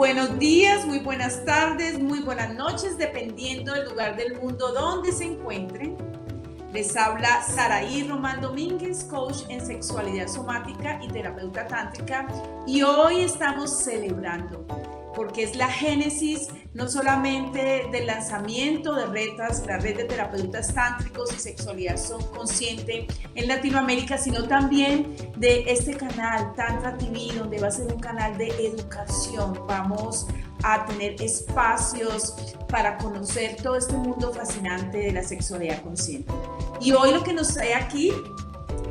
buenos días, muy buenas tardes, muy buenas noches, dependiendo del lugar del mundo donde se encuentren. Les habla Saraí Román Domínguez, coach en sexualidad somática y terapeuta tántrica. Y hoy estamos celebrando, porque es la génesis no solamente del lanzamiento de RETAS, la red de terapeutas tántricos y sexualidad consciente en Latinoamérica, sino también de este canal Tantra TV, donde va a ser un canal de educación. Vamos a tener espacios para conocer todo este mundo fascinante de la sexualidad consciente. Y hoy lo que nos trae aquí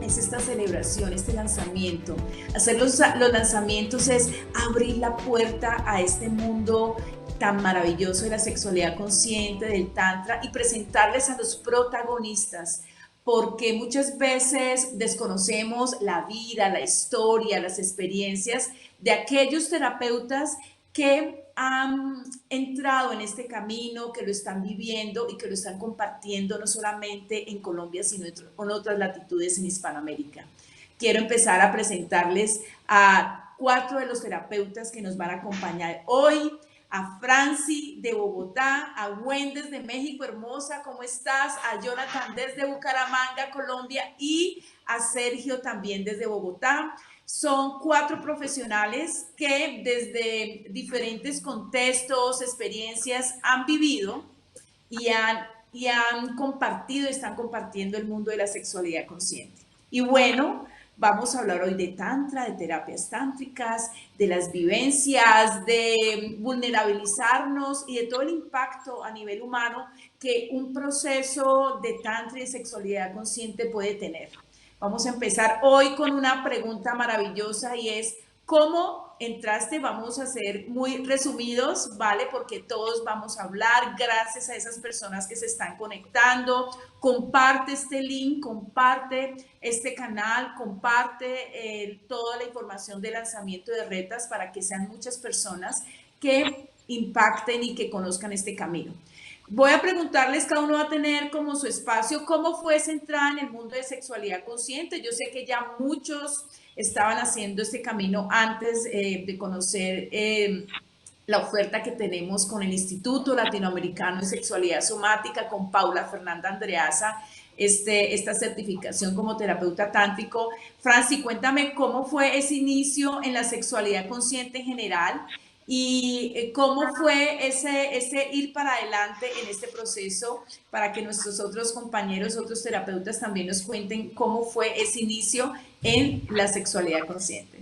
es esta celebración, este lanzamiento. Hacer los lanzamientos es abrir la puerta a este mundo tan maravilloso de la sexualidad consciente, del tantra, y presentarles a los protagonistas, porque muchas veces desconocemos la vida, la historia, las experiencias de aquellos terapeutas que han entrado en este camino, que lo están viviendo y que lo están compartiendo no solamente en Colombia, sino en otras latitudes en Hispanoamérica. Quiero empezar a presentarles a 4 de los terapeutas que nos van a acompañar hoy. A Franci de Bogotá, a Wendy de México, hermosa, ¿cómo estás? A Jonathan desde Bucaramanga, Colombia, y a Sergio también desde Bogotá. Son 4 profesionales que desde diferentes contextos, experiencias han vivido y han compartido, están compartiendo el mundo de la sexualidad consciente. Y bueno, vamos a hablar hoy de tantra, de terapias tántricas, de las vivencias, de vulnerabilizarnos y de todo el impacto a nivel humano que un proceso de tantra y de sexualidad consciente puede tener. Vamos a empezar hoy con una pregunta maravillosa y es, ¿cómo entraste? Vamos a ser muy resumidos, ¿vale? Porque todos vamos a hablar gracias a esas personas que se están conectando. Comparte este link, comparte este canal, comparte toda la información de lanzamiento de retas para que sean muchas personas que impacten y que conozcan este camino. Voy a preguntarles, cada uno va a tener como su espacio, ¿cómo fue esa entrada en el mundo de sexualidad consciente? Yo sé que ya muchos estaban haciendo este camino antes de conocer la oferta que tenemos con el Instituto Latinoamericano de Sexualidad Somática, con Paula Fernanda Andreasa, esta certificación como terapeuta tántrico. Franci, cuéntame cómo fue ese inicio en la sexualidad consciente en general y cómo fue ese ir para adelante en este proceso para que nuestros otros compañeros, otros terapeutas también nos cuenten cómo fue ese inicio en la sexualidad consciente.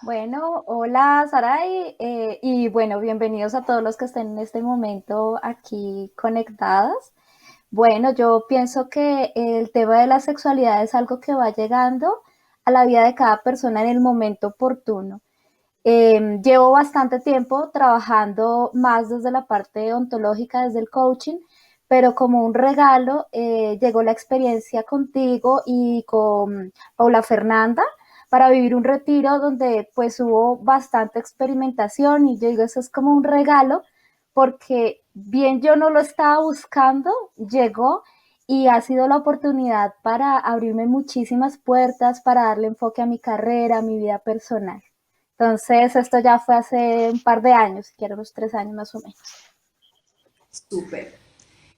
Bueno, hola Saray, y bueno, bienvenidos a todos los que estén en este momento aquí conectados. Bueno, yo pienso que el tema de la sexualidad es algo que va llegando a la vida de cada persona en el momento oportuno. Llevo bastante tiempo trabajando más desde la parte ontológica, desde el coaching, pero como un regalo llegó la experiencia contigo y con Paula Fernanda para vivir un retiro donde pues hubo bastante experimentación y yo digo, eso es como un regalo porque bien yo no lo estaba buscando, llegó y ha sido la oportunidad para abrirme muchísimas puertas, para darle enfoque a mi carrera, a mi vida personal. Entonces, esto ya fue hace un par de años, quiero unos 3 años más o menos. Súper.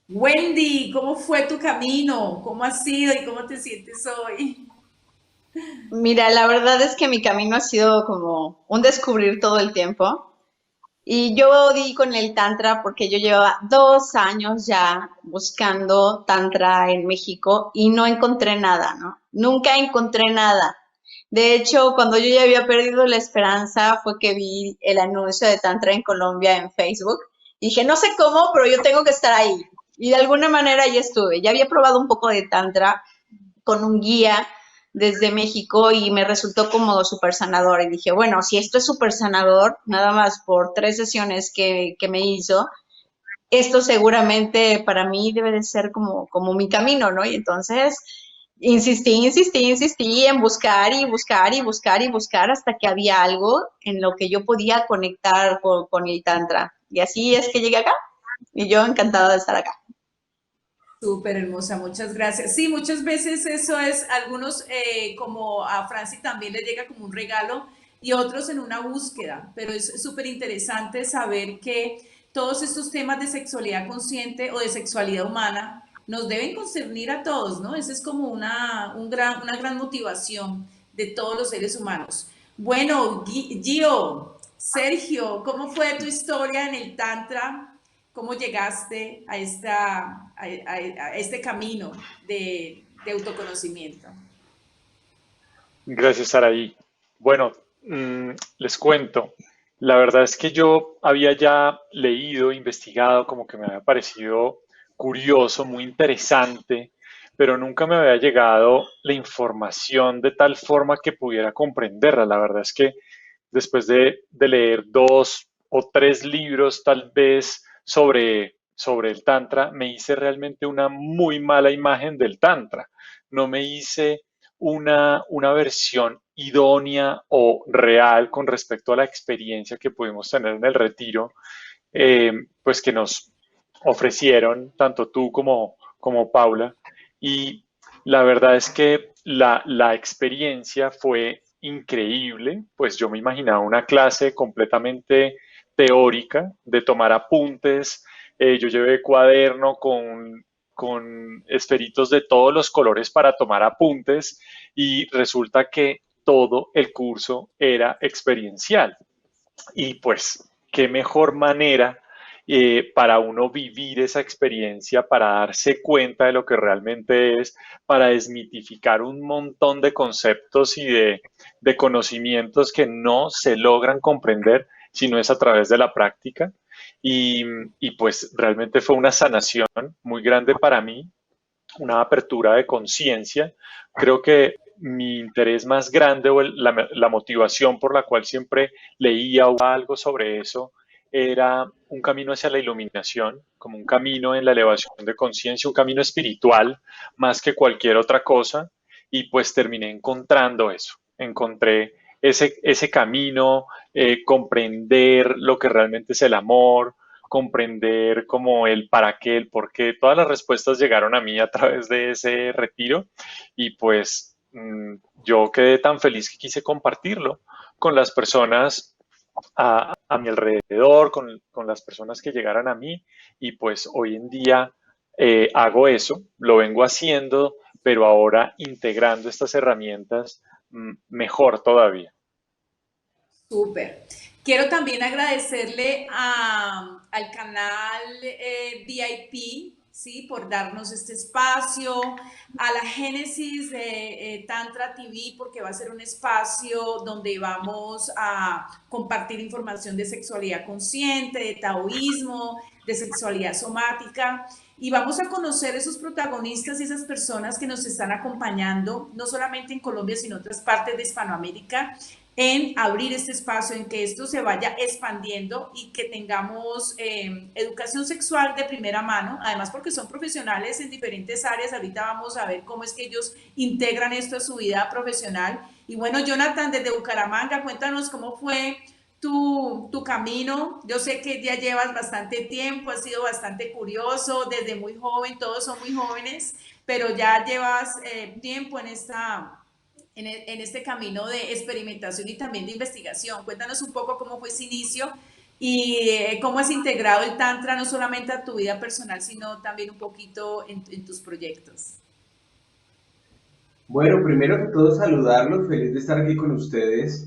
Wendy, ¿cómo fue tu camino? ¿Cómo ha sido y cómo te sientes hoy? Mira, la verdad es que mi camino ha sido como un descubrir todo el tiempo. Y yo di con el Tantra porque yo llevaba 2 años ya buscando Tantra en México y no encontré nada, ¿no? Nunca encontré nada. De hecho, cuando yo ya había perdido la esperanza fue que vi el anuncio de Tantra en Colombia en Facebook. Y dije, no sé cómo, pero yo tengo que estar ahí. Y de alguna manera ahí estuve. Ya había probado un poco de Tantra con un guía desde México y me resultó como súper sanador. Y dije, bueno, si esto es súper sanador, nada más por 3 sesiones que me hizo, esto seguramente para mí debe de ser como mi camino, ¿no? Y entonces insistí en buscar y buscar y buscar y buscar hasta que había algo en lo que yo podía conectar con el Tantra. Y así es que llegué acá y yo encantada de estar acá. Súper hermosa, muchas gracias. Sí, muchas veces eso es, algunos como a Franci también le llega como un regalo, y otros en una búsqueda, pero es súper interesante saber que todos estos temas de sexualidad consciente o de sexualidad humana nos deben concernir a todos, ¿no? Esa es como una gran motivación de todos los seres humanos. Bueno, Gio, Sergio, ¿cómo fue tu historia en el Tantra? ¿Cómo llegaste a este camino de autoconocimiento? Gracias, Saraí. Bueno, les cuento. La verdad es que yo había ya leído, investigado, como que me había parecido curioso, muy interesante, pero nunca me había llegado la información de tal forma que pudiera comprenderla. La verdad es que después de leer dos o tres libros tal vez sobre el Tantra, me hice realmente una muy mala imagen del Tantra. No me hice una versión idónea o real con respecto a la experiencia que pudimos tener en el retiro, pues que nos ofrecieron tanto tú como Paula. Y la verdad es que la experiencia fue increíble, pues yo me imaginaba una clase completamente teórica de tomar apuntes. Yo llevé cuaderno con esferitos de todos los colores para tomar apuntes y resulta que todo el curso era experiencial. Y pues, qué mejor manera para uno vivir esa experiencia, para darse cuenta de lo que realmente es, para desmitificar un montón de conceptos y de conocimientos que no se logran comprender si no es a través de la práctica. Y, y pues realmente fue una sanación muy grande para mí, una apertura de conciencia. Creo que mi interés más grande o la motivación por la cual siempre leía o algo sobre eso era un camino hacia la iluminación, como un camino en la elevación de conciencia, un camino espiritual más que cualquier otra cosa. Y pues terminé encontrando eso, encontré ese camino, comprender lo que realmente es el amor, comprender como el para qué, el por qué. Todas las respuestas llegaron a mí a través de ese retiro y pues yo quedé tan feliz que quise compartirlo con las personas a mi alrededor, con las personas que llegaran a mí y pues hoy en día hago eso, lo vengo haciendo, pero ahora integrando estas herramientas mejor todavía. Súper. Quiero también agradecerle al canal VIP, ¿sí? Por darnos este espacio, a la Génesis de Tantra TV, porque va a ser un espacio donde vamos a compartir información de sexualidad consciente, de taoísmo, de sexualidad somática. Y vamos a conocer esos protagonistas y esas personas que nos están acompañando, no solamente en Colombia, sino en otras partes de Hispanoamérica, en abrir este espacio, en que esto se vaya expandiendo y que tengamos educación sexual de primera mano, además porque son profesionales en diferentes áreas. Ahorita vamos a ver cómo es que ellos integran esto a su vida profesional. Y bueno, Jonathan, desde Bucaramanga, cuéntanos cómo fue tu camino. Yo sé que ya llevas bastante tiempo, has sido bastante curioso, desde muy joven, todos son muy jóvenes, pero ya llevas tiempo en este camino de experimentación y también de investigación. Cuéntanos un poco cómo fue ese inicio y cómo has integrado el Tantra no solamente a tu vida personal, sino también un poquito en tus proyectos. Bueno, primero que todo saludarlos, feliz de estar aquí con ustedes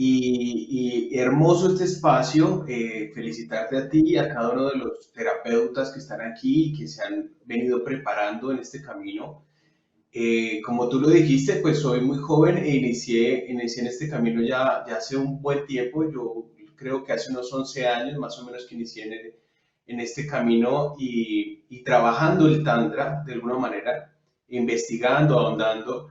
y hermoso este espacio, felicitarte a ti y a cada uno de los terapeutas que están aquí y que se han venido preparando en este camino. Como tú lo dijiste, pues soy muy joven e inicié en este camino ya hace un buen tiempo. Yo creo que hace unos 11 años más o menos que inicié en este camino y trabajando el Tantra de alguna manera, investigando, ahondando.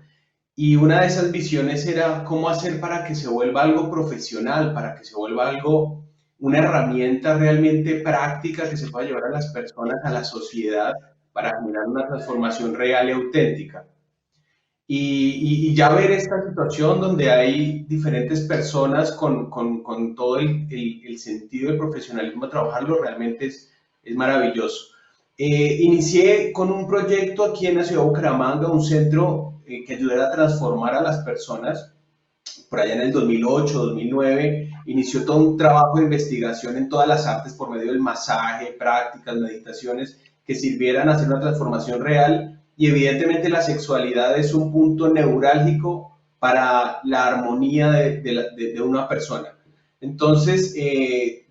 Y una de esas visiones era cómo hacer para que se vuelva algo profesional, para que se vuelva algo, una herramienta realmente práctica que se pueda llevar a las personas, a la sociedad, para generar una transformación real y auténtica. Y ya ver esta situación donde hay diferentes personas con todo el sentido del profesionalismo a trabajarlo, realmente es maravilloso. Inicié con un proyecto aquí en la ciudad de Bucaramanga, un centro que ayudara a transformar a las personas por allá en el 2008, 2009, inició todo un trabajo de investigación en todas las artes por medio del masaje, prácticas, meditaciones que sirvieran a hacer una transformación real. Y evidentemente la sexualidad es un punto neurálgico para la armonía de una persona. Entonces,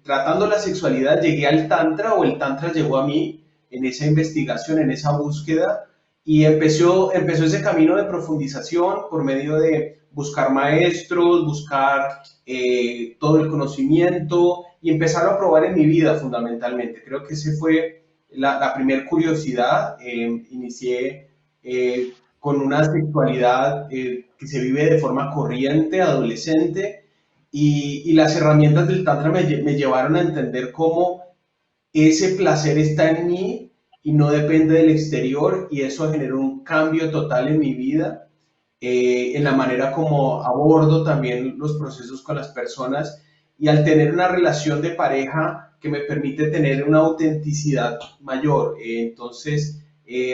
tratando la sexualidad, llegué al Tantra, o el Tantra llegó a mí en esa investigación, en esa búsqueda, y empezó ese camino de profundización por medio de buscar maestros, buscar todo el conocimiento y empezarlo a probar en mi vida fundamentalmente. Creo que ese fue la primer curiosidad. Inicié con una sexualidad que se vive de forma corriente, adolescente, y las herramientas del Tantra me llevaron a entender cómo ese placer está en mí y no depende del exterior, y eso generó un cambio total en mi vida, en la manera como abordo también los procesos con las personas, y al tener una relación de pareja que me permite tener una autenticidad mayor. Entonces,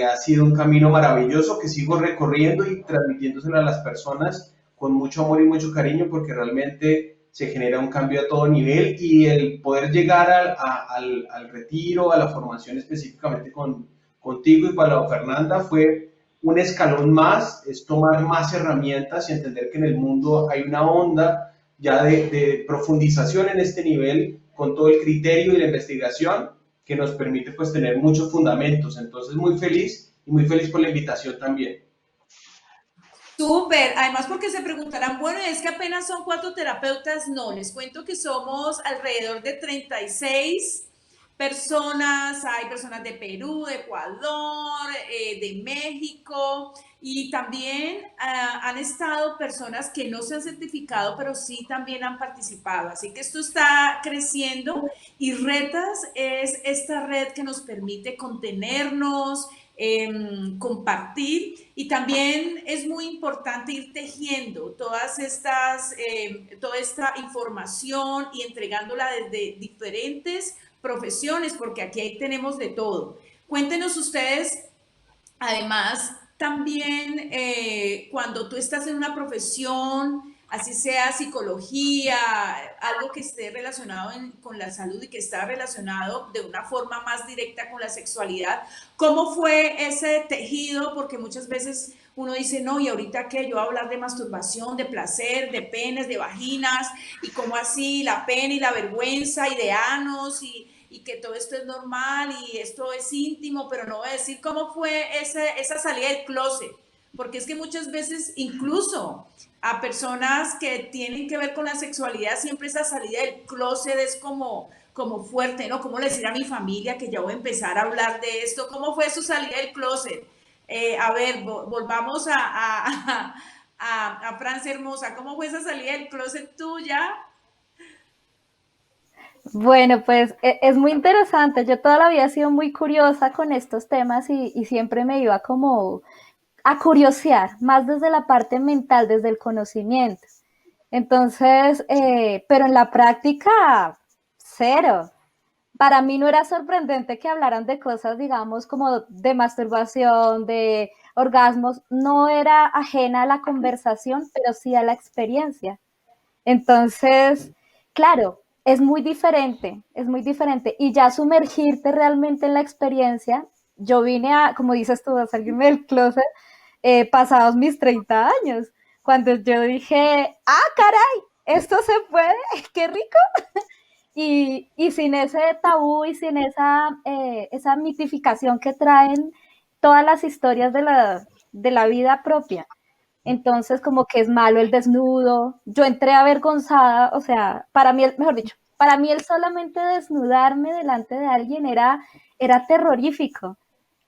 ha sido un camino maravilloso que sigo recorriendo y transmitiéndoselo a las personas con mucho amor y mucho cariño, porque realmente se genera un cambio a todo nivel, y el poder llegar al retiro, a la formación específicamente contigo y para Fernanda, fue un escalón más, es tomar más herramientas y entender que en el mundo hay una onda ya de profundización en este nivel, con todo el criterio y la investigación que nos permite pues tener muchos fundamentos. Entonces muy feliz, y muy feliz por la invitación también. Súper, además porque se preguntarán, bueno, es que apenas son 4 terapeutas. No, les cuento que somos alrededor de 36 personas. Hay personas de Perú, de Ecuador, de México, y también han estado personas que no se han certificado, pero sí también han participado. Así que esto está creciendo, y Retas es esta red que nos permite contenernos, compartir, y también es muy importante ir tejiendo toda esta información y entregándola desde diferentes profesiones, porque aquí tenemos de todo. Cuéntenos ustedes, además, también cuando tú estás en una profesión, así sea psicología, algo que esté relacionado con la salud y que está relacionado de una forma más directa con la sexualidad, ¿cómo fue ese tejido? Porque muchas veces uno dice, no, y ahorita qué, yo voy a hablar de masturbación, de placer, de penes, de vaginas, y cómo así la pena y la vergüenza y de anos, y que todo esto es normal y esto es íntimo, pero no voy a decir cómo fue esa salida del closet, porque es que muchas veces, incluso a personas que tienen que ver con la sexualidad, siempre esa salida del closet es como fuerte, ¿no? ¿Cómo le decir a mi familia que ya voy a empezar a hablar de esto? ¿Cómo fue su salida del closet? A ver, volvamos a Francia hermosa. ¿Cómo fue esa salida del closet tuya? Bueno, pues es muy interesante. Yo toda la vida he sido muy curiosa con estos temas y siempre me iba como a curiosear, más desde la parte mental, desde el conocimiento. Entonces, pero en la práctica, cero. Para mí no era sorprendente que hablaran de cosas, digamos, como de masturbación, de orgasmos. No era ajena a la conversación, pero sí a la experiencia. Entonces, claro, es muy diferente. Y ya sumergirte realmente en la experiencia, yo vine a, como dices tú, a salirme del closet pasados mis 30 años, cuando yo dije, ah, caray, esto se puede, qué rico. Y sin ese tabú y sin esa mitificación que traen todas las historias de la vida propia. Entonces, como que es malo el desnudo. Yo entré avergonzada, o sea, para mí, mejor dicho, para mí el solamente desnudarme delante de alguien era terrorífico.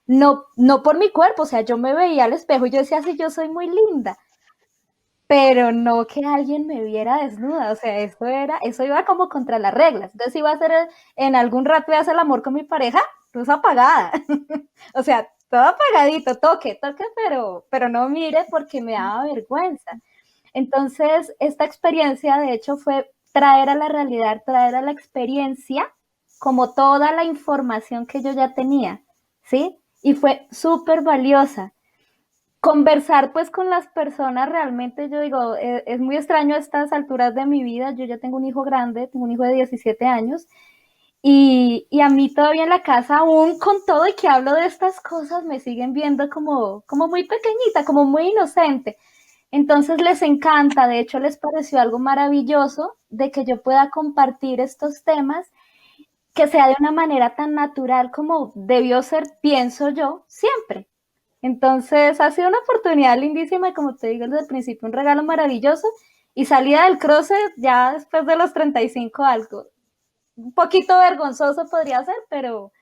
No, no por mi cuerpo, o sea, yo me veía al espejo y yo decía, sí, yo soy muy linda, pero no que alguien me viera desnuda, o sea, eso iba como contra las reglas. Entonces iba a hacer, en algún rato iba a hacer el amor con mi pareja, luz apagada. O sea, todo apagadito, toque, pero no mire porque me daba vergüenza. Entonces, esta experiencia, de hecho, fue traer a la realidad, traer a la experiencia, como toda la información que yo ya tenía, ¿sí? Y fue súper valiosa. conversar pues con las personas realmente, yo digo, es muy extraño a estas alturas de mi vida. Yo ya tengo un hijo grande, tengo un hijo de 17 años y a mí todavía en la casa, aún con todo y que hablo de estas cosas, me siguen viendo como muy pequeñita, como muy inocente. Entonces les encanta, de hecho les pareció algo maravilloso de que yo pueda compartir estos temas, que sea de una manera tan natural como debió ser, pienso yo, siempre. Entonces ha sido una oportunidad lindísima y como te digo desde el principio, un regalo maravilloso y salida del closet ya después de los 35 algo. Un poquito vergonzoso podría ser, pero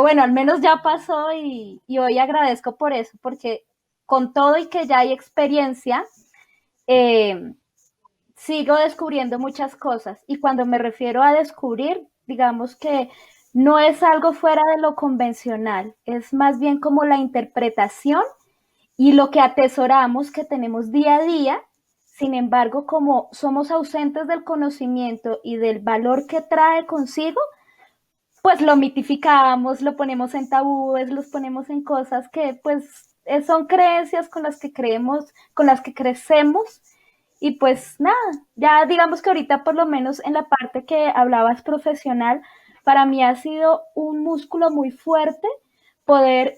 bueno, al menos ya pasó y hoy agradezco por eso, porque con todo y que ya hay experiencia, eh, sigo descubriendo muchas cosas. Y cuando me refiero a descubrir, digamos que no es algo fuera de lo convencional, es más bien como la interpretación y lo que atesoramos que tenemos día a día. Sin embargo, como somos ausentes del conocimiento y del valor que trae consigo, pues lo mitificamos, lo ponemos en tabúes, los ponemos en cosas que pues son creencias con las que creemos, con las que crecemos y pues nada, ya digamos que ahorita por lo menos en la parte que hablabas profesional, para mí ha sido un músculo muy fuerte poder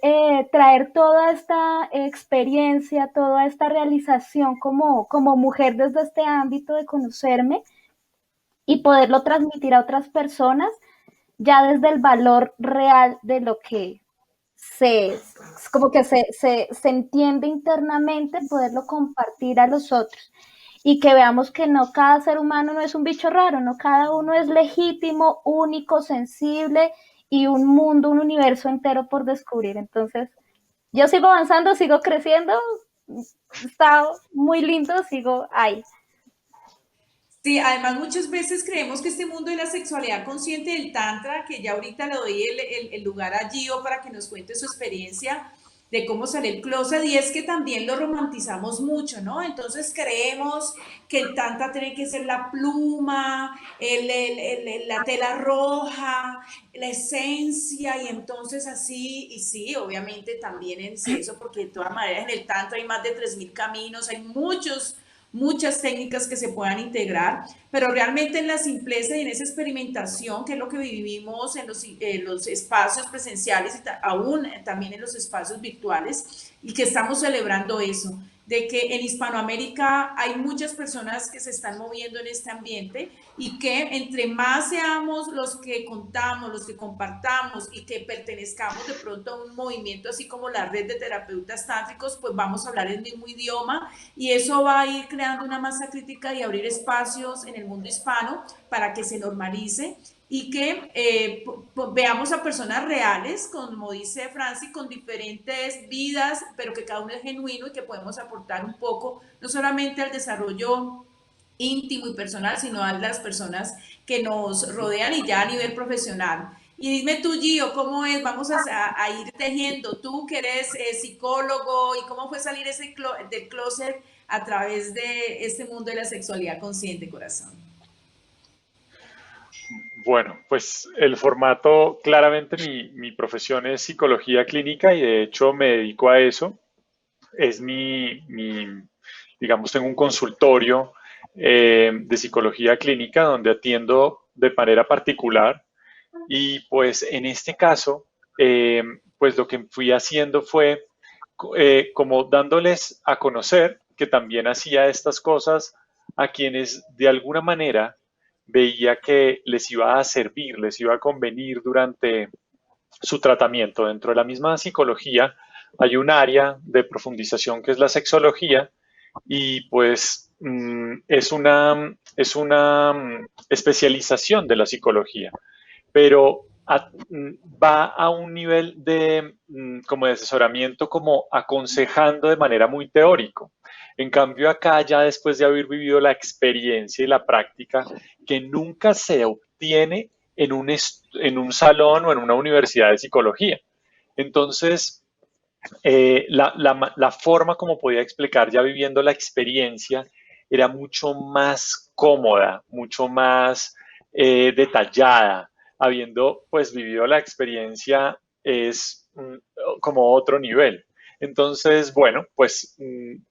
traer toda esta experiencia, toda esta realización como mujer desde este ámbito de conocerme y poderlo transmitir a otras personas ya desde el valor real de lo que se, como que se entiende internamente, poderlo compartir a los otros y que veamos que no cada ser humano no es un bicho raro, no cada uno es legítimo, único, sensible y un mundo, un universo entero por descubrir. Entonces, yo sigo avanzando, sigo creciendo, está muy lindo, sigo ahí. Sí, además muchas veces creemos que este mundo de la sexualidad consciente del Tantra, que ya ahorita le doy el lugar a Gio para que nos cuente su experiencia de cómo sale el closet, y es que también lo romantizamos mucho, ¿no? Entonces creemos que el Tantra tiene que ser la pluma, la tela roja, la esencia, y entonces así, y sí, obviamente también es eso, porque de todas maneras en el Tantra hay más de 3000 caminos, hay muchas técnicas que se puedan integrar, pero realmente en la simpleza y en esa experimentación, que es lo que vivimos en los espacios presenciales y aún también en los espacios virtuales, y que estamos celebrando eso, de que en Hispanoamérica hay muchas personas que se están moviendo en este ambiente y que entre más seamos los que contamos, los que compartamos y que pertenezcamos de pronto a un movimiento así como la red de terapeutas tántricos, pues vamos a hablar el mismo idioma y eso va a ir creando una masa crítica y abrir espacios en el mundo hispano para que se normalice y que veamos a personas reales, como dice Franci, con diferentes vidas, pero que cada uno es genuino y que podemos aportar un poco, no solamente al desarrollo íntimo y personal, sino a las personas que nos rodean y ya a nivel profesional. Y dime tú, Gio, ¿cómo es? Vamos a ir tejiendo. Tú que eres psicólogo, ¿y cómo fue salir del closet a través de este mundo de la sexualidad consciente, corazón? Bueno, pues el formato, claramente mi profesión es psicología clínica y de hecho me dedico a eso. Es digamos, tengo un consultorio de psicología clínica donde atiendo de manera particular y pues en este caso, pues lo que fui haciendo fue como dándoles a conocer que también hacía estas cosas a quienes de alguna manera veía que les iba a servir, les iba a convenir durante su tratamiento. Dentro de la misma psicología hay un área de profundización que es la sexología y pues es una especialización de la psicología, pero va a un nivel de como de asesoramiento, como aconsejando de manera muy teórico. En cambio, acá ya después de haber vivido la experiencia y la práctica, que nunca se obtiene en un salón o en una universidad de psicología. Entonces, la forma como podía explicar ya viviendo la experiencia era mucho más cómoda, mucho más detallada. Habiendo pues vivido la experiencia es como otro nivel. Entonces, bueno, pues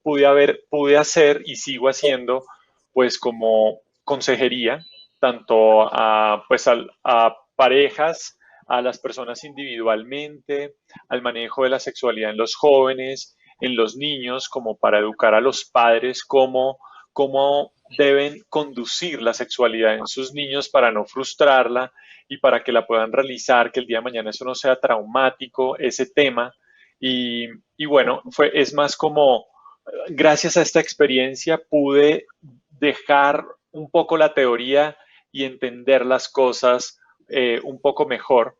pude hacer y sigo haciendo pues como consejería, tanto a parejas, a las personas individualmente, al manejo de la sexualidad en los jóvenes, en los niños, como para educar a los padres cómo deben conducir la sexualidad en sus niños para no frustrarla y para que la puedan realizar, que el día de mañana eso no sea traumático, ese tema. Y bueno, es más como, gracias a esta experiencia pude dejar un poco la teoría y entender las cosas un poco mejor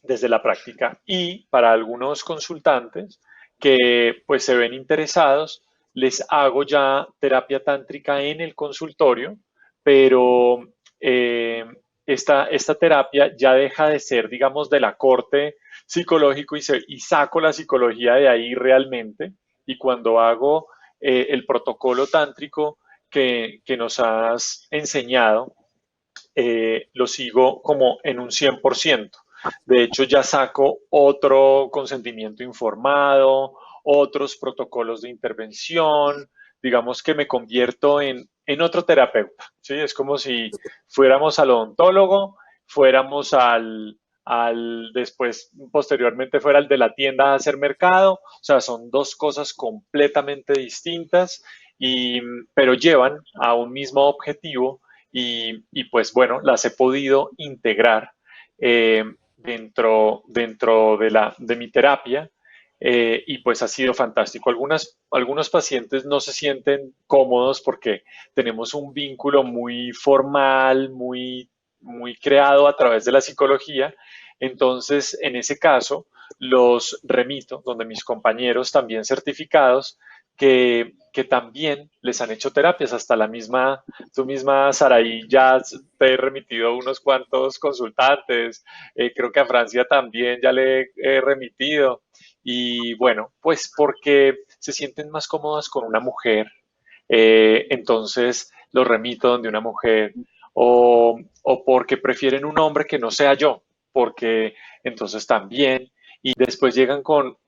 desde la práctica. Y para algunos consultantes que pues se ven interesados, les hago ya terapia tántrica en el consultorio, pero eh, esta terapia ya deja de ser, digamos, de la corte psicológico y saco la psicología de ahí realmente. Y cuando hago el protocolo tántrico que nos has enseñado, lo sigo como en un 100%. De hecho, ya saco otro consentimiento informado, otros protocolos de intervención, digamos que me convierto en otro terapeuta, ¿sí? Es como si fuéramos al odontólogo, fuéramos después, posteriormente fuera el de la tienda a hacer mercado, o sea, son dos cosas completamente distintas, y, pero llevan a un mismo objetivo y pues bueno, las he podido integrar dentro de mi terapia y pues ha sido fantástico. Algunos pacientes no se sienten cómodos porque tenemos un vínculo muy formal, muy creado a través de la psicología. Entonces, en ese caso, los remito donde mis compañeros también certificados que también les han hecho terapias, hasta tú misma, Saraí, ya te he remitido a unos cuantos consultantes, creo que a Francia también ya le he remitido, y bueno, pues porque se sienten más cómodas con una mujer, entonces los remito donde una mujer, o porque prefieren un hombre que no sea yo, porque entonces también, y después llegan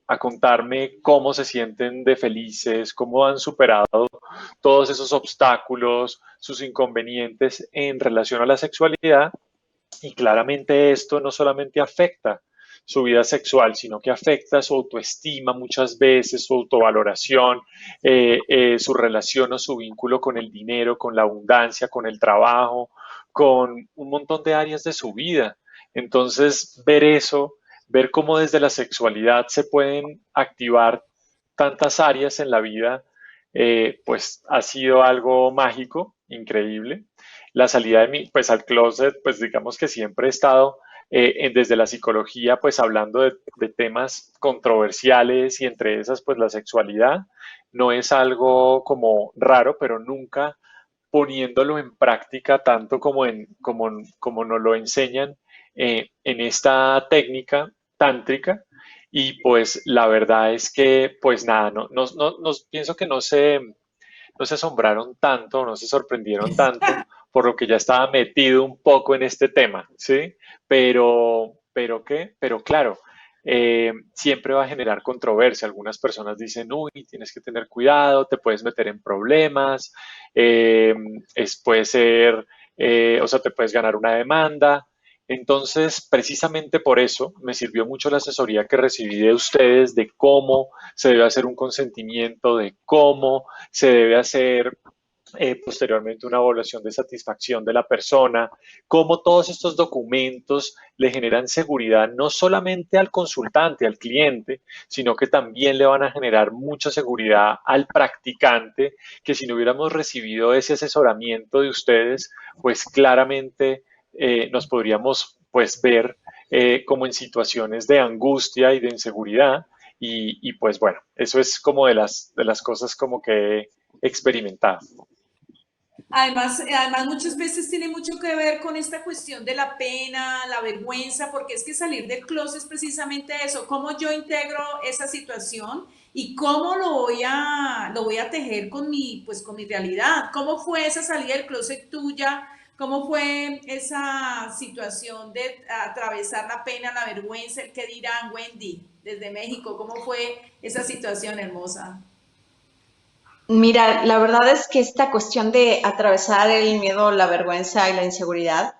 a contarme cómo se sienten de felices, cómo han superado todos esos obstáculos, sus inconvenientes en relación a la sexualidad. Y claramente esto no solamente afecta su vida sexual, sino que afecta su autoestima muchas veces, su autovaloración, su relación o su vínculo con el dinero, con la abundancia, con el trabajo, con un montón de áreas de su vida. Entonces, ver eso, ver cómo desde la sexualidad se pueden activar tantas áreas en la vida, pues ha sido algo mágico, increíble. La salida de mí, pues al closet, pues digamos que siempre he estado desde la psicología, pues hablando de temas controversiales y entre esas, pues la sexualidad no es algo como raro, pero nunca poniéndolo en práctica tanto como nos lo enseñan en esta técnica tántrica. Y pues la verdad es que, pues nada, pienso que no se asombraron tanto, no se sorprendieron tanto, por lo que ya estaba metido un poco en este tema, ¿sí? Pero claro, siempre va a generar controversia. Algunas personas dicen, uy, tienes que tener cuidado, te puedes meter en problemas, puede ser, o sea, te puedes ganar una demanda. Entonces, precisamente por eso me sirvió mucho la asesoría que recibí de ustedes de cómo se debe hacer un consentimiento, de cómo se debe hacer posteriormente una evaluación de satisfacción de la persona, cómo todos estos documentos le generan seguridad no solamente al consultante, al cliente, sino que también le van a generar mucha seguridad al practicante, que si no hubiéramos recibido ese asesoramiento de ustedes, pues claramente nos podríamos pues ver como en situaciones de angustia y de inseguridad. Y pues bueno, eso es como de las cosas como que he experimentado. Además, muchas veces tiene mucho que ver con esta cuestión de la pena, la vergüenza, porque es que salir del closet es precisamente eso, cómo yo integro esa situación y cómo lo voy a tejer con mi realidad. ¿Cómo fue esa salida del closet tuya? ¿Cómo fue esa situación de atravesar la pena, la vergüenza, el que dirán, Wendy? desde México. ¿Cómo fue esa situación hermosa? Mira, la verdad es que esta cuestión de atravesar el miedo, la vergüenza y la inseguridad,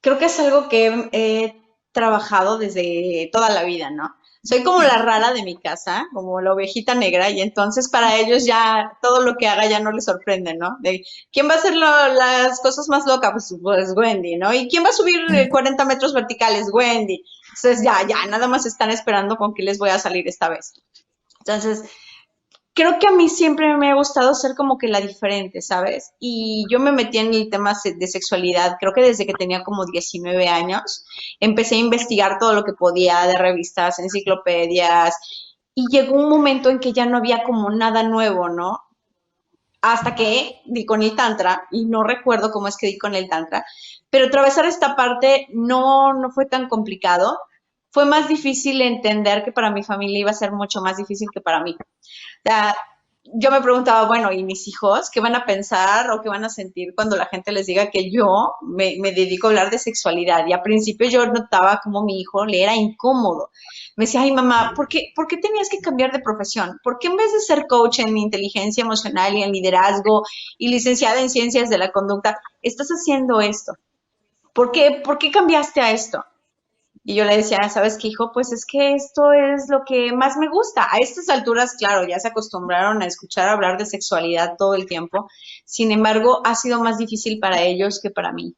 creo que es algo que he trabajado desde toda la vida, ¿no? Soy como la rara de mi casa, como la ovejita negra, y entonces para ellos ya todo lo que haga ya no les sorprende, ¿no? De quién va a hacer las cosas más locas, pues Wendy, ¿no? ¿Y quién va a subir 40 metros verticales? Wendy. Entonces ya, nada más están esperando con qué les voy a salir esta vez. Entonces, creo que a mí siempre me ha gustado ser como que la diferente, ¿sabes? Y yo me metí en el tema de sexualidad, creo que desde que tenía como 19 años, empecé a investigar todo lo que podía de revistas, enciclopedias, y llegó un momento en que ya no había como nada nuevo, ¿no? Hasta que di con el tantra, y no recuerdo cómo es que di con el tantra, pero atravesar esta parte no fue tan complicado. Fue más difícil entender que para mi familia iba a ser mucho más difícil que para mí. Sea, yo me preguntaba, bueno, ¿y mis hijos qué van a pensar o qué van a sentir cuando la gente les diga que yo me dedico a hablar de sexualidad? Y al principio yo notaba como mi hijo le era incómodo. Me decía, ay mamá, ¿por qué tenías que cambiar de profesión? ¿Por qué en vez de ser coach en inteligencia emocional y en liderazgo y licenciada en ciencias de la conducta, estás haciendo esto? ¿Por qué cambiaste a esto? Y yo le decía, ¿sabes qué, hijo? Pues es que esto es lo que más me gusta. A estas alturas, claro, ya se acostumbraron a escuchar hablar de sexualidad todo el tiempo. Sin embargo, ha sido más difícil para ellos que para mí.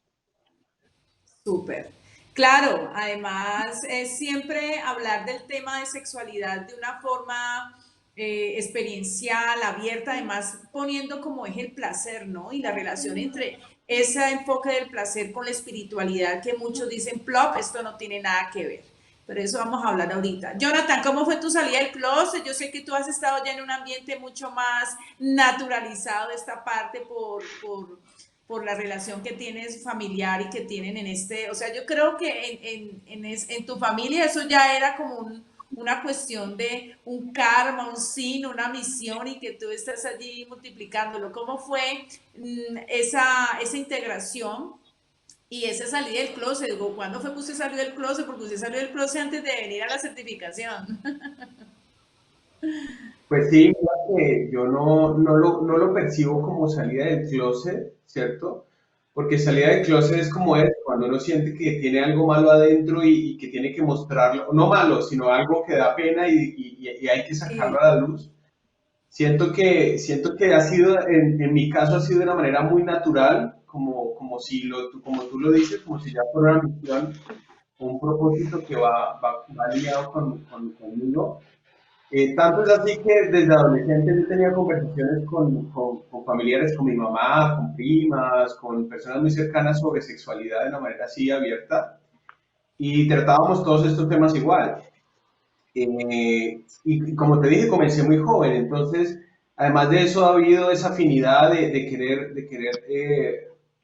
Súper. Claro, además es siempre hablar del tema de sexualidad de una forma experiencial, abierta, además poniendo como eje el placer, ¿no? Y la relación entre ese enfoque del placer con la espiritualidad que muchos dicen, plop, esto no tiene nada que ver. Pero eso vamos a hablar ahorita. Jonathan, ¿cómo fue tu salida del closet? Yo sé que tú has estado ya en un ambiente mucho más naturalizado de esta parte por la relación que tienes familiar y que tienen en este, o sea, yo creo que en tu familia eso ya era como una cuestión de un karma, un sin, una misión y que tú estás allí multiplicándolo. ¿Cómo fue esa integración y esa salida del closet? Digo, ¿cuándo fue que usted salió del closet? Porque usted salió del closet antes de venir a la certificación. Pues sí, mira que yo no lo percibo como salida del closet, ¿cierto? Porque salida del closet es como es, cuando uno siente que tiene algo malo adentro y que tiene que mostrarlo, no malo, sino algo que da pena y hay que sacarlo Sí, a la luz. Siento que ha sido, en mi caso, ha sido de una manera muy natural, como tú lo dices, como si ya fuera una misión, un propósito que va alineado conmigo. Tanto es así que desde adolescente yo tenía conversaciones con familiares, con mi mamá, con primas, con personas muy cercanas sobre sexualidad de una manera así abierta y tratábamos todos estos temas igual. Y como te dije, comencé muy joven, entonces, además de eso, ha habido esa afinidad de querer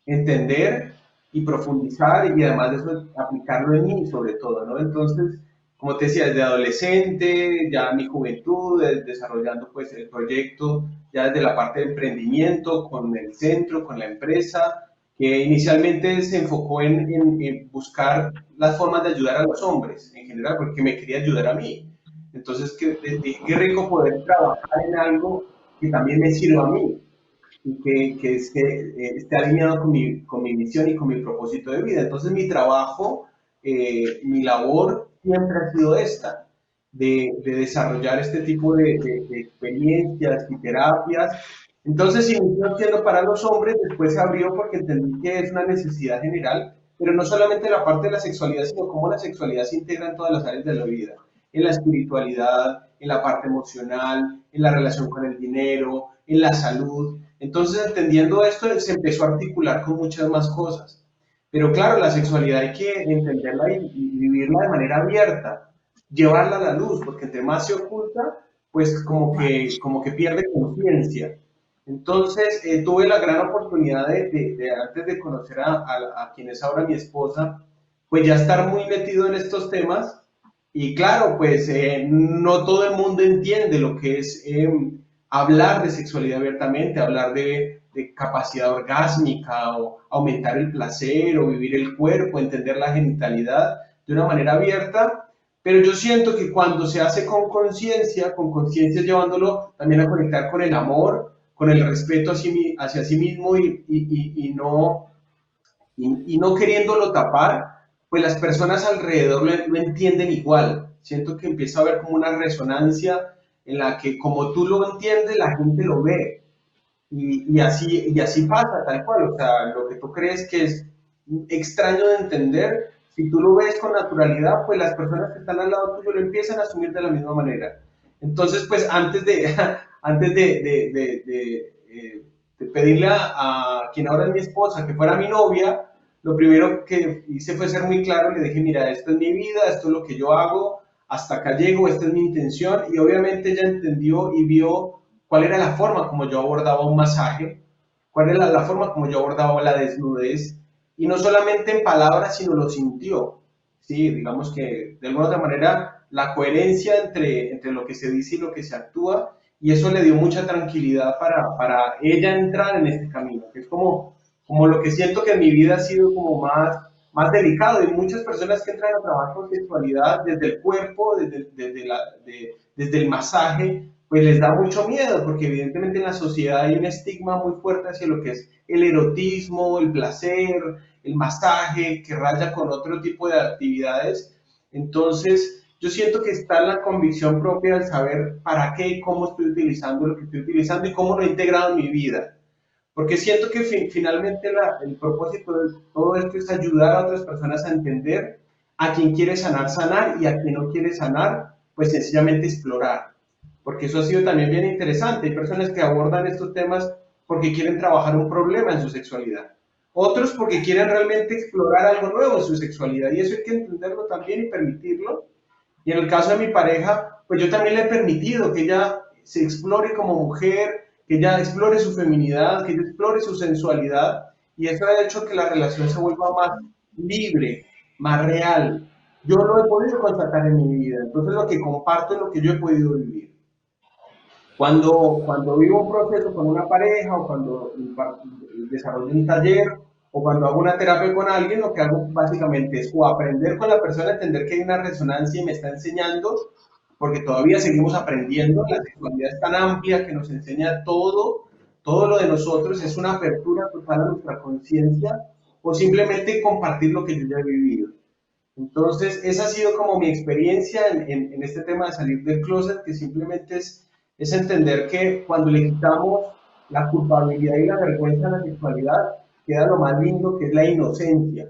entender y profundizar y además de eso, aplicarlo en mí, sobre todo, ¿no? Entonces, como te decía, desde adolescente, ya en mi juventud, desarrollando pues el proyecto, ya desde la parte de emprendimiento, con el centro, con la empresa, que inicialmente se enfocó en buscar las formas de ayudar a los hombres en general, porque me quería ayudar a mí. Entonces, qué rico poder trabajar en algo que también me sirva a mí y que esté alineado con mi misión y con mi propósito de vida. Entonces, mi trabajo, mi labor siempre ha sido esta, de desarrollar este tipo de experiencias y terapias. Entonces inició siendo para los hombres, después se abrió porque entendí que es una necesidad general, pero no solamente la parte de la sexualidad, sino cómo la sexualidad se integra en todas las áreas de la vida, en la espiritualidad, en la parte emocional, en la relación con el dinero, en la salud. Entonces, entendiendo esto, se empezó a articular con muchas más cosas. Pero claro, la sexualidad hay que entenderla y vivirla de manera abierta, llevarla a la luz, porque entre más se oculta, pues como que pierde conciencia. Entonces, tuve la gran oportunidad antes de conocer a quien es ahora mi esposa, pues ya estar muy metido en estos temas. Y claro, pues no todo el mundo entiende lo que es hablar de sexualidad abiertamente, hablar de capacidad orgásmica o aumentar el placer o vivir el cuerpo, entender la genitalidad de una manera abierta, pero yo siento que cuando se hace con conciencia llevándolo también a conectar con el amor, con el respeto hacia sí mismo y no queriéndolo tapar, pues las personas alrededor lo entienden igual. Siento que empieza a haber como una resonancia en la que como tú lo entiendes, la gente lo ve. Y así pasa, tal cual. O sea, lo que tú crees que es extraño de entender, si tú lo ves con naturalidad, pues las personas que están al lado tuyo lo empiezan a asumir de la misma manera. Entonces, pues antes de pedirle a quien ahora es mi esposa que fuera mi novia, lo primero que hice fue ser muy claro, le dije, mira, esto es mi vida, esto es lo que yo hago, hasta acá llego, esta es mi intención, y obviamente ella entendió y vio cuál era la forma como yo abordaba un masaje, cuál era la forma como yo abordaba la desnudez, y no solamente en palabras, sino lo sintió. Sí, digamos que de alguna otra manera la coherencia entre lo que se dice y lo que se actúa, y eso le dio mucha tranquilidad para ella entrar en este camino, que es como lo que siento que en mi vida ha sido como más delicado. Hay muchas personas que entran a trabajar con sexualidad desde el cuerpo, desde el masaje, pues les da mucho miedo, porque evidentemente en la sociedad hay un estigma muy fuerte hacia lo que es el erotismo, el placer, el masaje, que raya con otro tipo de actividades. Entonces, yo siento que está la convicción propia de saber para qué y cómo estoy utilizando lo que estoy utilizando y cómo lo he integrado en mi vida. Porque siento que finalmente el propósito de todo esto es ayudar a otras personas a entender a quien quiere sanar, sanar, y a quien no quiere sanar, pues sencillamente explorar. Porque eso ha sido también bien interesante. Hay personas que abordan estos temas porque quieren trabajar un problema en su sexualidad. Otros porque quieren realmente explorar algo nuevo en su sexualidad. Y eso hay que entenderlo también y permitirlo. Y en el caso de mi pareja, pues yo también le he permitido que ella se explore como mujer, que ella explore su feminidad, que ella explore su sensualidad, y eso ha hecho que la relación se vuelva más libre, más real. Yo lo he podido constatar en mi vida, entonces lo que comparto es lo que yo he podido vivir. Cuando vivo un proceso con una pareja, o cuando desarrollo un taller, o cuando hago una terapia con alguien, lo que hago básicamente es o aprender con la persona, entender que hay una resonancia y me está enseñando, porque todavía seguimos aprendiendo. La sexualidad es tan amplia que nos enseña todo lo de nosotros, es una apertura total a nuestra conciencia, o simplemente compartir lo que yo ya he vivido. Entonces, esa ha sido como mi experiencia en este tema de salir del closet, que simplemente es entender que cuando le quitamos la culpabilidad y la vergüenza a la sexualidad, queda lo más lindo, que es la inocencia.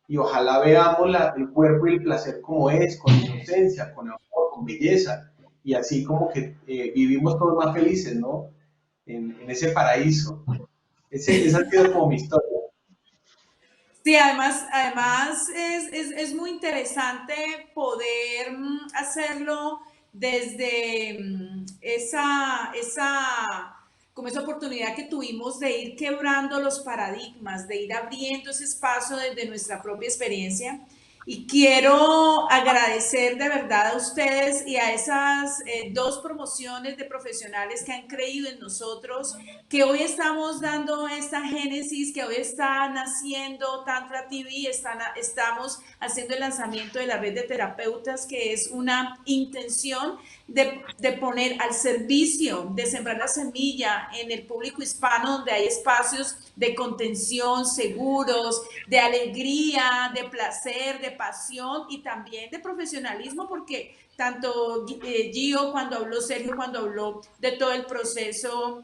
Y ojalá veamos el cuerpo y el placer como es, con inocencia, con amor, con belleza, y así como que vivimos todos más felices, ¿no? En ese paraíso. Esa ha sido como mi historia. Sí, además es muy interesante poder hacerlo desde como esa oportunidad que tuvimos de ir quebrando los paradigmas, de ir abriendo ese espacio desde nuestra propia experiencia. Y quiero agradecer de verdad a ustedes y a esas dos promociones de profesionales que han creído en nosotros, que hoy estamos dando esta génesis, que hoy está naciendo Tantra TV, estamos haciendo el lanzamiento de la red de terapeutas, que es una intención de poner al servicio, de sembrar la semilla en el público hispano, donde hay espacios de contención seguros, de alegría, de placer, de pasión y también de profesionalismo, porque tanto Gio cuando habló, Sergio cuando habló de todo el proceso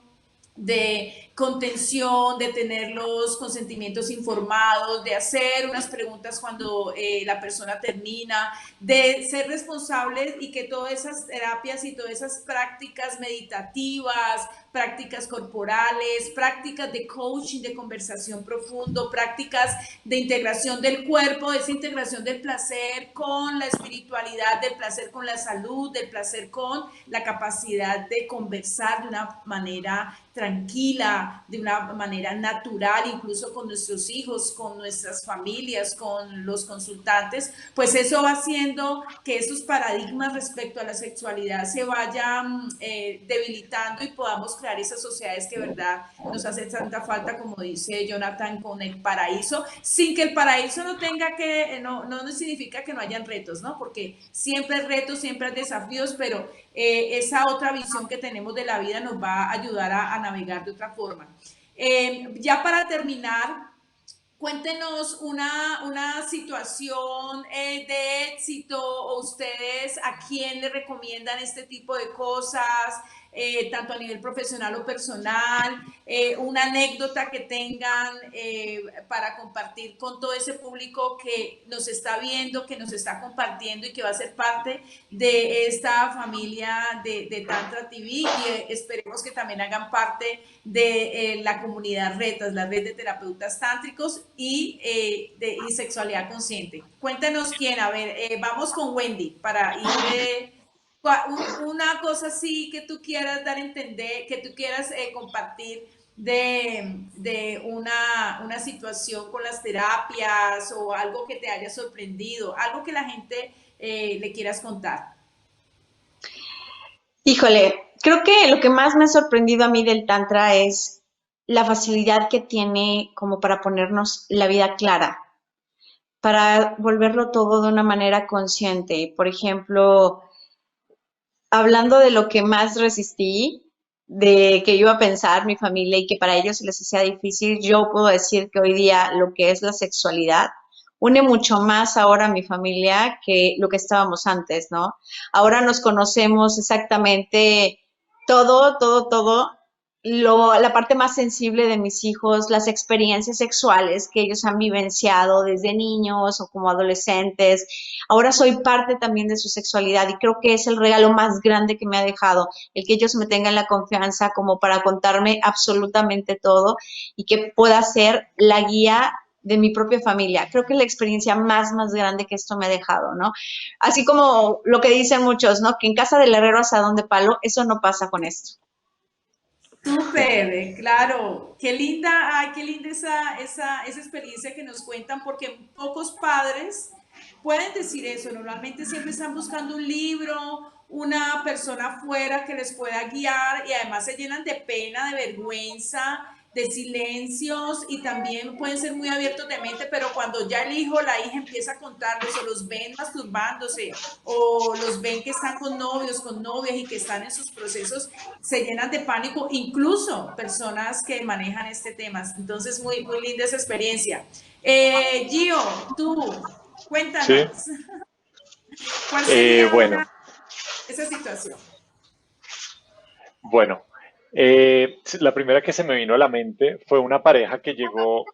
de contención, de tener los consentimientos informados, de hacer unas preguntas cuando la persona termina, de ser responsables, y que todas esas terapias y todas esas prácticas meditativas, prácticas corporales, prácticas de coaching, de conversación profundo, prácticas de integración del cuerpo, de esa integración del placer con la espiritualidad, del placer con la salud, del placer con la capacidad de conversar de una manera tranquila, de una manera natural, incluso con nuestros hijos, con nuestras familias, con los consultantes, pues eso va haciendo que esos paradigmas respecto a la sexualidad se vayan debilitando y podamos crear esas sociedades que, verdad, nos hace tanta falta, como dice Jonathan, con el paraíso, sin que el paraíso no tenga que, no significa que no hayan retos, ¿no? Porque siempre hay retos, siempre hay desafíos, pero esa otra visión que tenemos de la vida nos va a ayudar a navegar de otra forma. Ya para terminar, cuéntenos una situación de éxito, o ustedes a quién le recomiendan este tipo de cosas, tanto a nivel profesional o personal, una anécdota que tengan para compartir con todo ese público que nos está viendo, que nos está compartiendo y que va a ser parte de esta familia de Tantra TV, y esperemos que también hagan parte de la comunidad Retas, la red de terapeutas tántricos y sexualidad consciente. Cuéntanos quién, a ver, vamos con Wendy para ir una cosa así que tú quieras dar a entender, que tú quieras compartir de una situación con las terapias, o algo que te haya sorprendido, algo que la gente le quieras contar. Híjole, creo que lo que más me ha sorprendido a mí del Tantra es la facilidad que tiene como para ponernos la vida clara, para volverlo todo de una manera consciente. Por ejemplo, hablando de lo que más resistí, de que iba a pensar mi familia y que para ellos se les hacía difícil, yo puedo decir que hoy día lo que es la sexualidad une mucho más ahora a mi familia que lo que estábamos antes, ¿no? Ahora nos conocemos exactamente todo, la parte más sensible de mis hijos, las experiencias sexuales que ellos han vivenciado desde niños o como adolescentes. Ahora soy parte también de su sexualidad y creo que es el regalo más grande que me ha dejado, el que ellos me tengan la confianza como para contarme absolutamente todo y que pueda ser la guía de mi propia familia. Creo que es la experiencia más grande que esto me ha dejado, ¿no? Así como lo que dicen muchos, ¿no? Que en casa del herrero asadón de palo, eso no pasa con esto. Súper, claro, qué linda, ay, qué linda esa experiencia que nos cuentan, porque pocos padres pueden decir eso. Normalmente siempre están buscando un libro, una persona afuera que les pueda guiar, y además se llenan de pena, de vergüenza, de silencios, y también pueden ser muy abiertos de mente, pero cuando ya el hijo o la hija empieza a contarles, o los ven masturbándose, o los ven que están con novios, con novias, y que están en sus procesos, se llenan de pánico, incluso personas que manejan este tema. Entonces, muy linda esa experiencia. Gio, tú, cuéntanos, Sí, ¿cuál sería bueno, esa situación? bueno. La primera que se me vino a la mente fue una pareja que llegó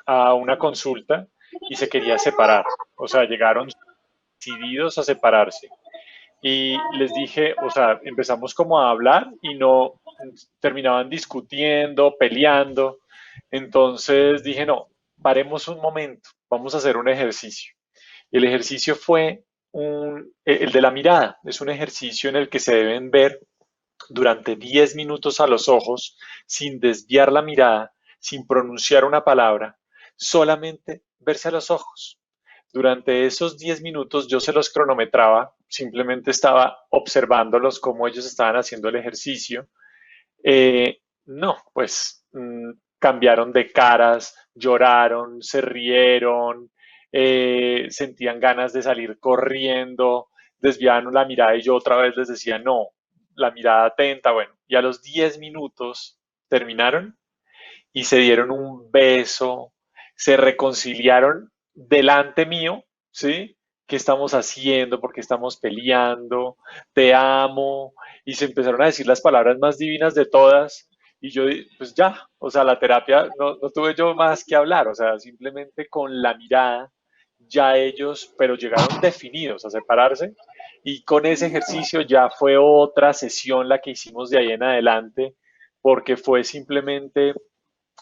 a una consulta y se quería separar. O sea, llegaron decididos a separarse. Y les dije, o sea, empezamos como a hablar y no terminaban discutiendo, peleando. Entonces dije, no, paremos un momento, vamos a hacer un ejercicio. Y el ejercicio fue el de la mirada. Es un ejercicio en el que se deben ver durante 10 minutos a los ojos, sin desviar la mirada, sin pronunciar una palabra, solamente verse a los ojos. Durante esos 10 minutos yo se los cronometraba, simplemente estaba observándolos cómo ellos estaban haciendo el ejercicio. No, pues cambiaron de caras, lloraron, se rieron, sentían ganas de salir corriendo, desviaban la mirada y yo otra vez les decía no, la mirada atenta, bueno, y a los 10 minutos terminaron y se dieron un beso, se reconciliaron delante mío, ¿sí? ¿Qué estamos haciendo? ¿Por qué estamos peleando? Te amo. Y se empezaron a decir las palabras más divinas de todas. Y yo, pues ya, o sea, la terapia, no tuve yo más que hablar, o sea, simplemente con la mirada, ya ellos, pero llegaron definidos a separarse. Y con ese ejercicio ya fue otra sesión la que hicimos de ahí en adelante, porque fue simplemente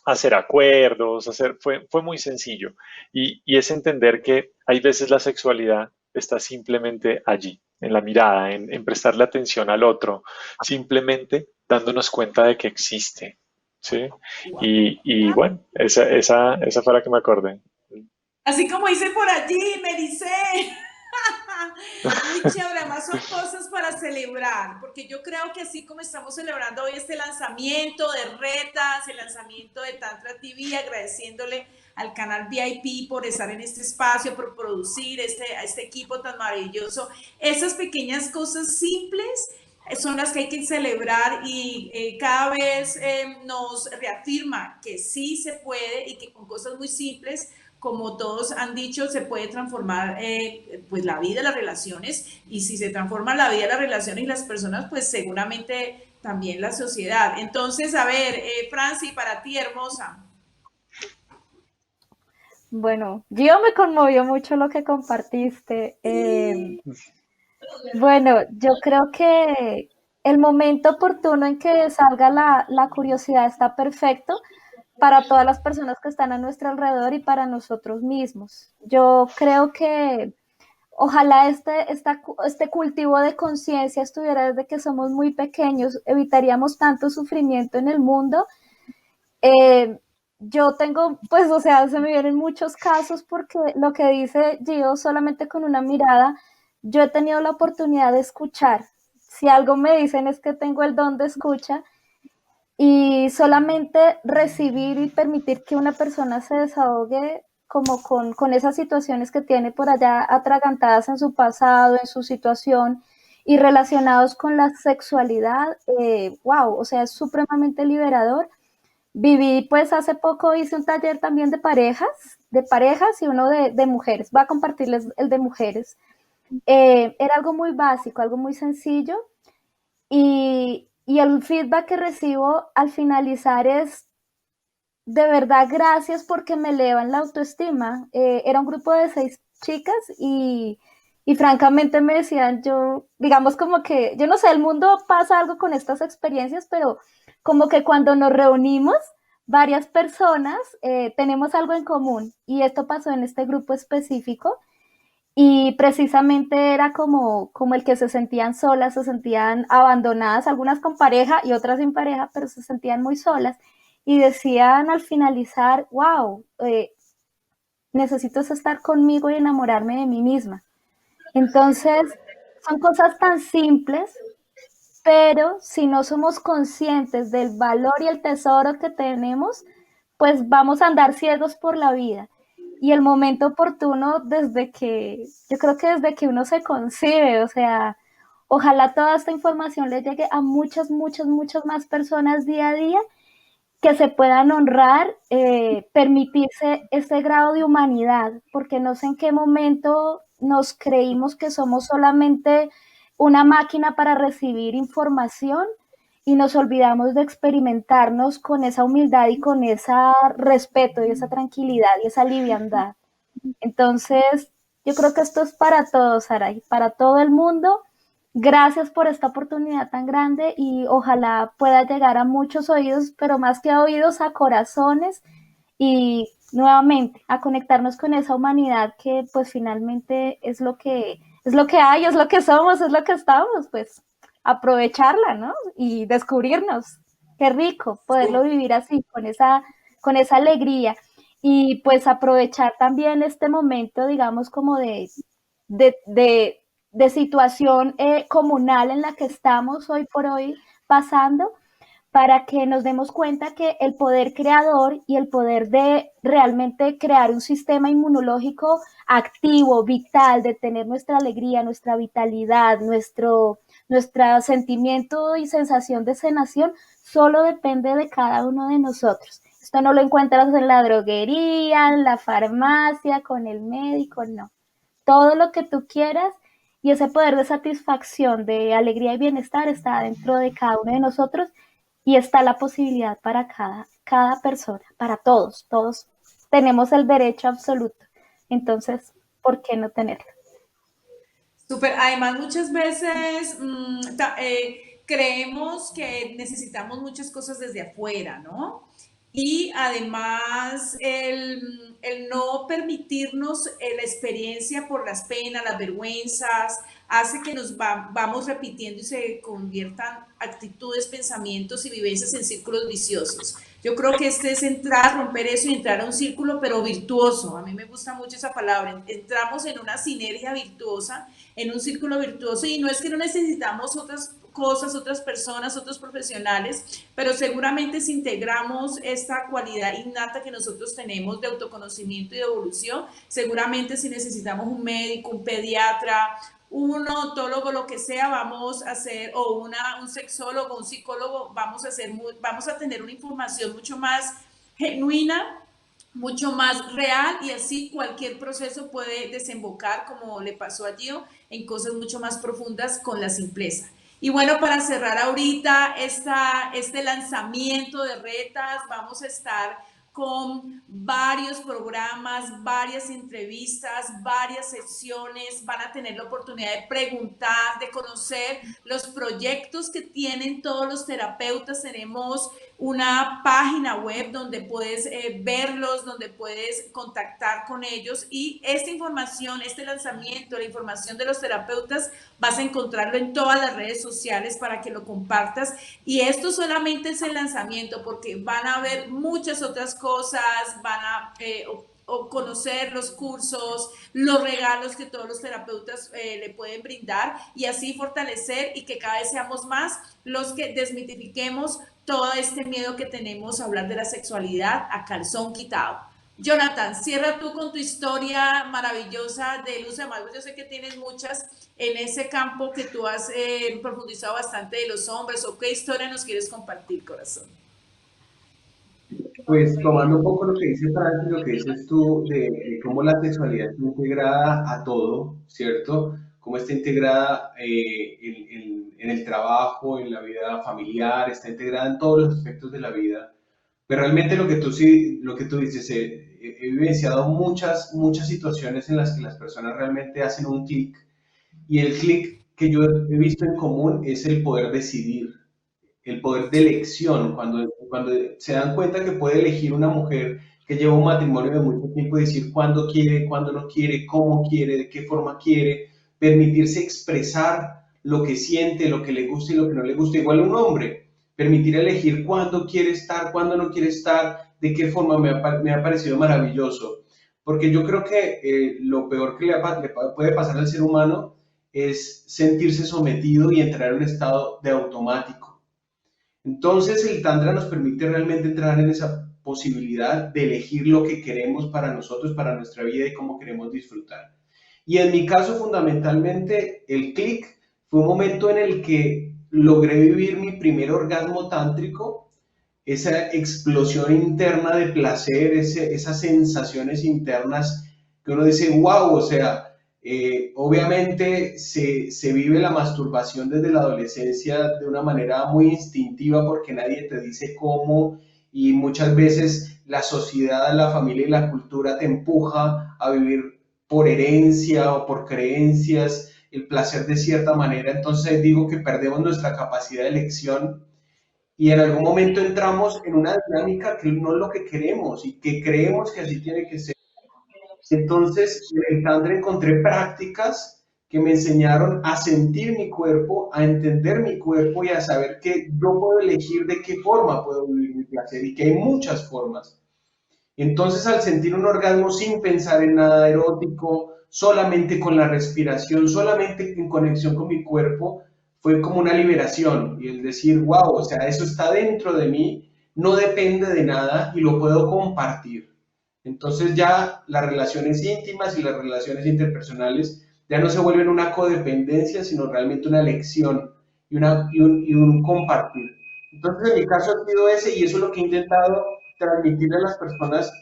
hacer acuerdos, fue muy sencillo. Y es entender que hay veces la sexualidad está simplemente allí, en la mirada, en prestarle atención al otro, simplemente dándonos cuenta de que existe, ¿sí? Y bueno, esa fue la que me acordé. Así como dice por allí, me dice. Muy chévere, además son cosas para celebrar, porque yo creo que así como estamos celebrando hoy este lanzamiento de Retas, el lanzamiento de Tantra TV, agradeciéndole al canal VIP por estar en este espacio, por producir este equipo tan maravilloso, esas pequeñas cosas simples son las que hay que celebrar y cada vez nos reafirma que sí se puede y que con cosas muy simples como todos han dicho, se puede transformar pues la vida, las relaciones, y si se transforma la vida, las relaciones y las personas, pues seguramente también la sociedad. Entonces, a ver, Franci, para ti, hermosa. Bueno, Gio, me conmovió mucho lo que compartiste. Bueno, yo creo que el momento oportuno en que salga la curiosidad está perfecto para todas las personas que están a nuestro alrededor y para nosotros mismos. Yo creo que ojalá este cultivo de conciencia estuviera desde que somos muy pequeños, evitaríamos tanto sufrimiento en el mundo. Eh, yo tengo, pues, o sea, se me vienen muchos casos porque lo que dice Gio, solamente con una mirada, yo he tenido la oportunidad de escuchar. Si algo me dicen es que tengo el don de escucha y solamente recibir y permitir que una persona se desahogue como con esas situaciones que tiene por allá atragantadas en su pasado, en su situación y relacionados con la sexualidad, wow, o sea, es supremamente liberador. Viví, pues hace poco hice un taller también de parejas y uno de mujeres. Voy a compartirles el de mujeres. Era algo muy básico, algo muy sencillo y el feedback que recibo al finalizar es de verdad gracias porque me elevan la autoestima. Era un grupo de 6 chicas y francamente me decían, yo, digamos como que, yo no sé, el mundo pasa algo con estas experiencias, pero como que cuando nos reunimos, varias personas tenemos algo en común y esto pasó en este grupo específico y precisamente era como el que se sentían solas, se sentían abandonadas, algunas con pareja y otras sin pareja, pero se sentían muy solas y decían al finalizar, wow, necesito estar conmigo y enamorarme de mí misma. Entonces, son cosas tan simples, pero si no somos conscientes del valor y el tesoro que tenemos, pues vamos a andar ciegos por la vida. Y el momento oportuno yo creo que desde que uno se concibe, o sea, ojalá toda esta información le llegue a muchas, muchas, muchas más personas día a día que se puedan honrar, permitirse ese grado de humanidad, porque no sé en qué momento nos creímos que somos solamente una máquina para recibir información y nos olvidamos de experimentarnos con esa humildad y con ese respeto y esa tranquilidad y esa liviandad. Entonces, yo creo que esto es para todos, Saray, para todo el mundo. Gracias por esta oportunidad tan grande y ojalá pueda llegar a muchos oídos, pero más que a oídos, a corazones y nuevamente a conectarnos con esa humanidad que pues finalmente es lo que hay, es lo que somos, es lo que estamos, pues aprovecharla, ¿no? Y descubrirnos. Qué rico poderlo vivir así, con esa alegría y pues aprovechar también este momento, digamos, como de, de, de situación comunal en la que estamos hoy por hoy pasando para que nos demos cuenta que el poder creador y el poder de realmente crear un sistema inmunológico activo, vital, de tener nuestra alegría, nuestra vitalidad, nuestro sentimiento y sensación de sanación, solo depende de cada uno de nosotros. Esto no lo encuentras en la droguería, en la farmacia, con el médico, no. Todo lo que tú quieras y ese poder de satisfacción, de alegría y bienestar está dentro de cada uno de nosotros y está la posibilidad para cada persona, para todos, todos tenemos el derecho absoluto. Entonces, ¿por qué no tenerlo? Súper. Además, muchas veces creemos que necesitamos muchas cosas desde afuera, ¿no? y además el no permitirnos la experiencia por las penas, las vergüenzas, hace que vamos repitiendo y se conviertan actitudes, pensamientos y vivencias en círculos viciosos. Yo creo que este es entrar, romper eso y entrar a un círculo, pero virtuoso. A mí me gusta mucho esa palabra. Entramos en una sinergia virtuosa, en un círculo virtuoso, y no es que no necesitamos otras cosas, otras personas, otros profesionales, pero seguramente si integramos esta cualidad innata que nosotros tenemos de autoconocimiento y de evolución, seguramente si necesitamos un médico, un pediatra, un odontólogo, lo que sea, vamos a hacer, o un sexólogo, un psicólogo, vamos a tener una información mucho más genuina, mucho más real, y así cualquier proceso puede desembocar, como le pasó a Gio, en cosas mucho más profundas con la simpleza. Y bueno, para cerrar ahorita este lanzamiento de retas, vamos a estar con varios programas, varias entrevistas, varias secciones. Van a tener la oportunidad de preguntar, de conocer los proyectos que tienen todos los terapeutas. Tenemos una página web donde puedes verlos, donde puedes contactar con ellos, y esta información, este lanzamiento, la información de los terapeutas, vas a encontrarlo en todas las redes sociales para que lo compartas. Y esto solamente es el lanzamiento, porque van a haber muchas otras cosas, van a o conocer los cursos, los regalos que todos los terapeutas le pueden brindar, y así fortalecer y que cada vez seamos más los que desmitifiquemos todo este miedo que tenemos a hablar de la sexualidad a calzón quitado. Jonathan, cierra tú con tu historia maravillosa de luz. Además, yo sé que tienes muchas en ese campo que tú has profundizado bastante de los hombres. ¿O qué historia nos quieres compartir, corazón? Pues tomando un poco lo que dice Francis, lo que dices tú de cómo la sexualidad está integrada a todo, ¿cierto? Cómo está integrada en el trabajo, en la vida familiar, está integrada en todos los aspectos de la vida. Pero realmente lo que tú dices, he vivenciado muchas situaciones en las que las personas realmente hacen un clic, y el clic que yo he visto en común es el poder decidir, el poder de elección, cuando se dan cuenta que puede elegir una mujer que lleva un matrimonio de mucho tiempo y decir cuándo quiere, cuándo no quiere, cómo quiere, de qué forma quiere, permitirse expresar lo que siente, lo que le gusta y lo que no le gusta, igual un hombre, permitir elegir cuándo quiere estar, cuándo no quiere estar, de qué forma me ha parecido maravilloso, porque yo creo que lo peor que le puede pasar al ser humano es sentirse sometido y entrar en un estado de automático. Entonces el Tantra nos permite realmente entrar en esa posibilidad de elegir lo que queremos para nosotros, para nuestra vida y cómo queremos disfrutar. Y en mi caso, fundamentalmente, el clic fue un momento en el que logré vivir mi primer orgasmo tántrico, esa explosión interna de placer, esas sensaciones internas que uno dice, wow, o sea, obviamente se vive la masturbación desde la adolescencia de una manera muy instintiva porque nadie te dice cómo, y muchas veces la sociedad, la familia y la cultura te empuja a vivir por herencia o por creencias el placer de cierta manera. Entonces digo que perdemos nuestra capacidad de elección y en algún momento entramos en una dinámica que no es lo que queremos y que creemos que así tiene que ser. Entonces, en el Tantra encontré prácticas que me enseñaron a sentir mi cuerpo, a entender mi cuerpo y a saber que yo puedo elegir de qué forma puedo vivir mi placer y que hay muchas formas. Entonces, al sentir un orgasmo sin pensar en nada erótico, solamente con la respiración, solamente en conexión con mi cuerpo, fue como una liberación y el decir, wow, o sea, eso está dentro de mí, no depende de nada y lo puedo compartir. Entonces ya las relaciones íntimas y las relaciones interpersonales ya no se vuelven una codependencia, sino realmente una elección y un compartir. Entonces en mi caso ha sido ese y eso es lo que he intentado transmitirle a las personas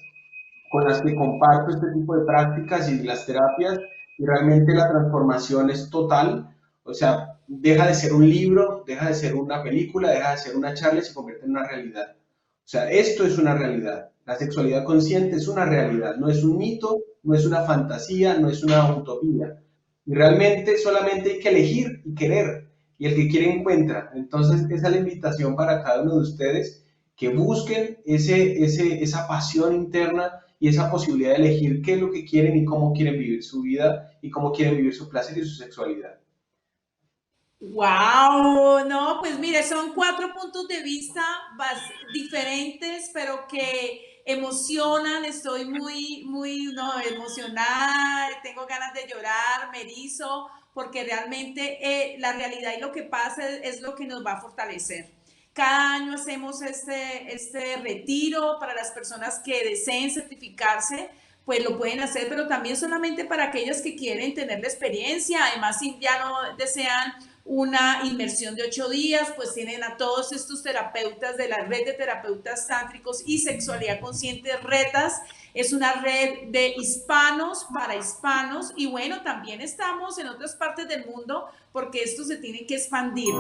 con las que comparto este tipo de prácticas y las terapias, y realmente la transformación es total. O sea, deja de ser un libro, deja de ser una película, deja de ser una charla y se convierte en una realidad. O sea, esto es una realidad. La sexualidad consciente es una realidad, no es un mito, no es una fantasía, no es una utopía. Y realmente solamente hay que elegir y querer, y el que quiere encuentra. Entonces, esa es la invitación para cada uno de ustedes, que busquen esa pasión interna y esa posibilidad de elegir qué es lo que quieren y cómo quieren vivir su vida y cómo quieren vivir su placer y su sexualidad. Wow, no, pues mire, son 4 puntos de vista diferentes, pero que emocionan. Estoy muy, no, emocionada, tengo ganas de llorar, me erizo, porque realmente la realidad y lo que pasa es lo que nos va a fortalecer. Cada año hacemos este retiro para las personas que deseen certificarse, pues lo pueden hacer, pero también solamente para aquellas que quieren tener la experiencia. Además, si ya no desean una inmersión de 8 días, pues tienen a todos estos terapeutas de la red de terapeutas tántricos y sexualidad consciente Retas. Es una red de hispanos para hispanos y bueno, también estamos en otras partes del mundo porque esto se tiene que expandir.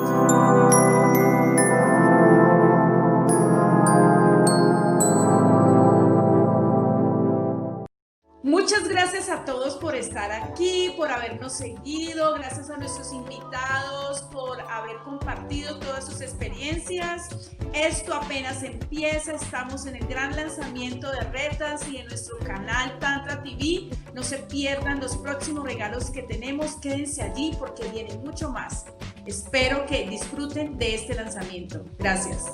Muchas gracias a todos por estar aquí, por habernos seguido, gracias a nuestros invitados por haber compartido todas sus experiencias. Esto apenas empieza, estamos en el gran lanzamiento de Retas y en nuestro canal Tantra TV. No se pierdan los próximos regalos que tenemos, quédense allí porque viene mucho más. Espero que disfruten de este lanzamiento. Gracias.